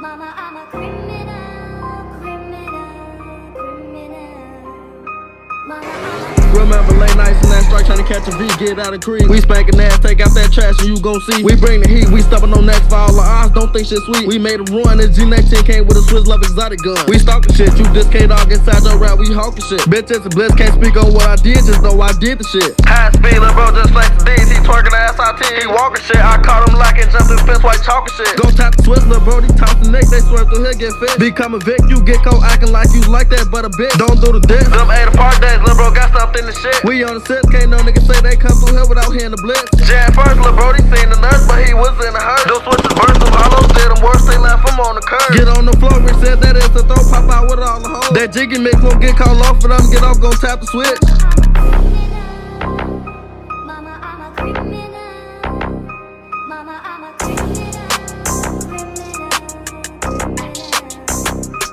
Mama, I'm a criminal, criminal, criminal. Mama, I'm a Remember late nights and that strike trying to catch a V, get out of creek. We spanking ass, take out that trash and you gon' see. We bring the heat, we stepping on necks for all the odds, don't think shit sweet. We made a run, this G19 came with a Swiss love exotic gun. We stalking shit, you this K-Dog inside your rap, we hawking shit. Bitches and bliss can't speak on what I did, just know I did the shit. High speed, lil' bro, just like the D's, he twerking the ass out He walking shit, I caught him locking, jumping fence white talking shit. Go tap the Swiss, lil' bro, he toss the neck, they swerve through here, get fit. Become a Vic, you get cold acting like you like that, but a bitch don't do the dick. Them 8 apart days, lil' bro, got stuffed in the shit. We on the sets, can't no nigga say they come through here without hearing the blitz. Jan first, lil' bro, he seen the nurse, but he was in a hurt. Those switches burst, them hollows did them worse, they left him on the curb. Get on the floor, we said that is the throw, pop out with all the hoes. That jiggy mix won't get called off for them, get off, gon' tap the switch. Mama, I'm a criminal. Mama,